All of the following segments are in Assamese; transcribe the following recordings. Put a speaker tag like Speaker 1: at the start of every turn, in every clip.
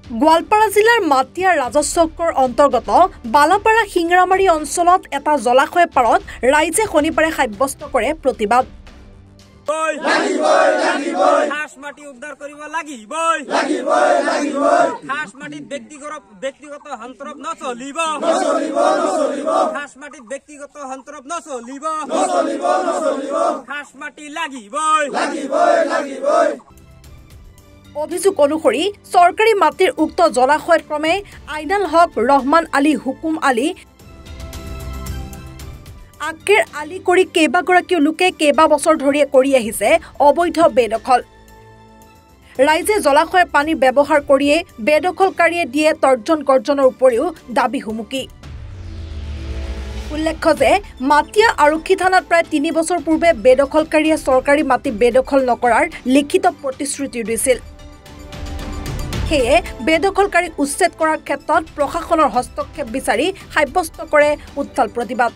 Speaker 1: গোৱালপাৰা জিলাৰ মাটিয়া ৰাজচক্ৰৰ অন্তৰ্গত বালাপাৰা সিংৰামাৰী অঞ্চলত এটা জলাশয় পাৰত ৰাইজে শনিবাৰে সাব্যস্ত কৰে প্ৰতিবাদ।
Speaker 2: খাস মাটি উদ্ধাৰ কৰিব লাগিবই, খাস মাটিত ব্যক্তিগত সন্তৰপ নচলিব, খাস মাটিত ব্যক্তিগত সন্তৰপ নচলিব, খাস মাটি লাগিবই।
Speaker 1: অভিযোগ অনুসৰি চৰকাৰী মাটিৰ উক্ত জলাশয়ত ক্ৰমে আইনাল হক, ৰহমান আলী, হুকুম আলী, আক্কেৰ আলী কৰি কেইবাগৰাকীও লোকে কেইবা বছৰ ধৰি কৰি আহিছে অবৈধ বেদখল। ৰাইজে জলাশয়ৰ পানী ব্যৱহাৰ কৰিয়ে বেদখলকাৰীয়ে দিয়ে তৰ্জন গৰ্জনৰ উপৰিও দাবী হুমুকি। উল্লেখ্য যে মাটিয়া আৰক্ষী থানাত প্ৰায় ৩ বছৰ পূৰ্বে বেদখলকাৰীয়ে চৰকাৰী মাটি বেদখল নকৰাৰ লিখিত প্ৰতিশ্ৰুতি দিছিল। সেয়ে বেদখলকাৰীক উচ্ছেদ কৰাৰ ক্ষেত্ৰত প্ৰশাসনৰ হস্তক্ষেপ বিচাৰি সাব্যস্ত কৰে উত্তাল প্ৰতিবাদ।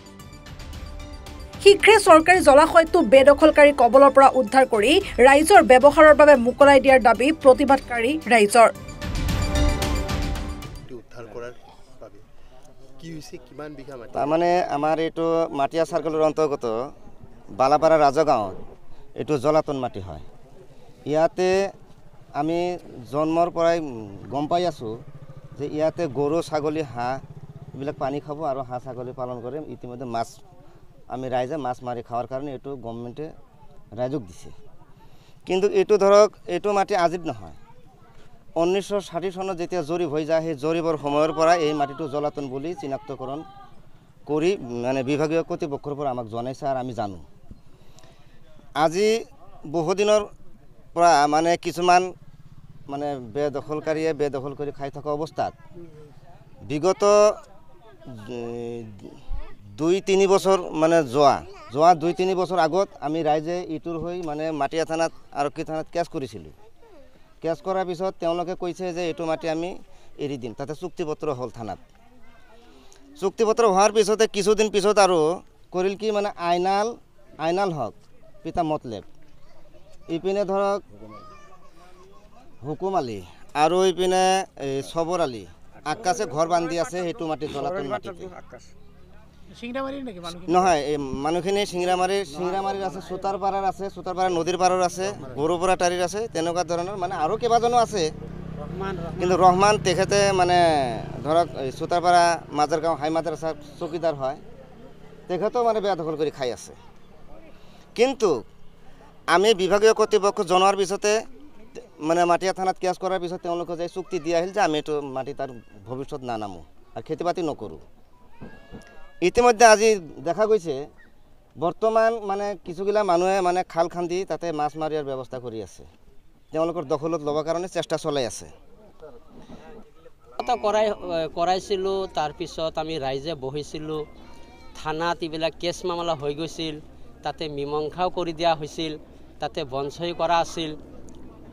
Speaker 1: শীঘ্ৰে চৰকাৰী জলাশয়টো বেদখলকাৰী কবলৰ পৰা উদ্ধাৰ কৰি ৰাইজৰ ব্যৱহাৰৰ বাবে মুকলাই দিয়াৰ দাবী প্ৰতিবাদকাৰী ৰাইজৰ।
Speaker 3: তাৰমানে আমাৰ এইটো মাটিয়া চাৰ্কলৰ অন্তৰ্গত বালাপাৰা ৰাজগাঁৱত এইটো জলাতন মাটি হয়। ইয়াতে আমি জন্মৰ পৰাই গম পাই আছোঁ যে ইয়াতে গৰু, ছাগলী, হাঁহ এইবিলাক পানী খাব আৰু হাঁহ ছাগলী পালন কৰে। ইতিমধ্যে মাছ আমি ৰাইজে মাছ মাৰি খাৱাৰ কাৰণে এইটো গভৰ্ণমেণ্টে ৰাইজক দিছে। কিন্তু এইটো ধৰক এইটো মাটি আজিত নহয়, 1960 চনত যেতিয়া জৰীপ হৈ যায় সেই জৰীপৰ সময়ৰ পৰা এই মাটিটো জলাতন বুলি চিনাক্তকৰণ কৰি মানে বিভাগীয় কৰ্তৃপক্ষৰ পৰা আমাক জনাইছে আৰু আমি জানো। আজি বহুদিনৰ পৰা মানে কিছুমান মানে বেদখলকাৰীয়ে বেদখল কৰি খাই থকা অৱস্থাত বিগত 2-3 বছৰ মানে যোৱা 2-3 বছৰ আগত আমি ৰাইজে ইটোৰ হৈ মানে মাটিয়া থানাত আৰক্ষী থানাত কেছ কৰিছিলোঁ। কেছ কৰাৰ পিছত তেওঁলোকে কৈছে যে এইটো মাটি আমি এৰি দিম। তাতে চুক্তিপত্ৰ হ'ল থানাত। চুক্তিপত্ৰ হোৱাৰ পিছতে কিছুদিন পিছত আৰু কৰিল কি মানে আইনাল হক, পিতা মতলেব, ইপিনে ধৰক হুকুম আলী আৰু ইপিনে সবৰ আলী, আকাশে ঘৰ বান্ধি আছে সেইটো মাটি জলাতন মাটিতে। নহয়, এই মানুহখিনি চিংৰামাৰীৰ আছে, চুতাৰপাৰাৰ আছে, চুতাৰপাৰা নদীৰ পাৰৰ আছে, গৰুপৰা টাৰীৰ আছে, তেনেকুৱা ধৰণৰ মানে আৰু কেইবাজনো আছে। কিন্তু ৰহমান তেখেতে মানে ধৰক চুতাৰপাৰা মাজাৰগাঁও হাই মাদ্ৰাছাৰ চকীদাৰ হয়, তেখেতেও মানে বেদখল কৰি খাই আছে। কিন্তু আমি বিভাগীয় কৰ্তৃপক্ষ জনোৱাৰ পিছতে মানে মাটিয়া থানাত কেছ কৰাৰ পিছত তেওঁলোকে যে চুক্তি দিয়া আহিল যে আমি এইটো মাটি তাৰ ভৱিষ্যত নানামো আৰু খেতি বাতি নকৰোঁ। ইতিমধ্যে আজি দেখা গৈছে বৰ্তমান মানে কিছুগিলা মানুহে মানে খাল খান্দি তাতে মাছ মাৰিয়াৰ ব্যৱস্থা কৰি আছে, তেওঁলোকৰ দখলত ল'বৰ কাৰণে চেষ্টা চলাই আছে।
Speaker 4: কৰাইছিলোঁ, তাৰপিছত আমি ৰাইজে বহিছিলোঁ, থানাত এইবিলাক কেছ মামলা হৈ গৈছিল, তাতে মীমাংসাও কৰি দিয়া হৈছিল, তাতে বঞ্চই কৰা আছিল।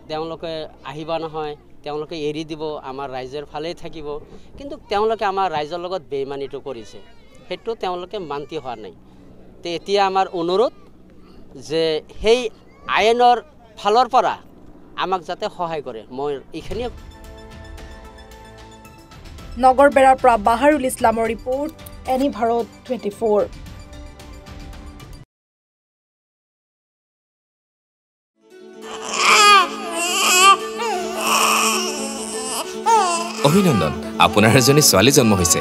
Speaker 4: তেওঁলোকে আহিবা নহয়, তেওঁলোকে এৰি দিব, আমাৰ ৰাইজৰ ফালেই থাকিব। কিন্তু তেওঁলোকে আমাৰ ৰাইজৰ লগত বেইমানিটো কৰিছে, সেইটো তেওঁলোকে মান্তি হোৱা নাই। তো এতিয়া আমাৰ অনুৰোধ যে সেই আইনৰ ফালৰ পৰা আমাক যাতে সহায় কৰে। মই এইখিনিয়ে।
Speaker 1: নগৰবেৰাৰ পৰা বাহাৰুল ইছলামৰ ৰিপৰ্ট, এনি ভাৰত 24।
Speaker 5: অভিনন্দন, আপোনাৰ এজনী ছোৱালী জন্ম হৈছে।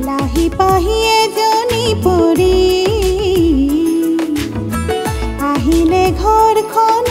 Speaker 6: লাহি পাহি এজনী পৰি আহিলে ঘৰখন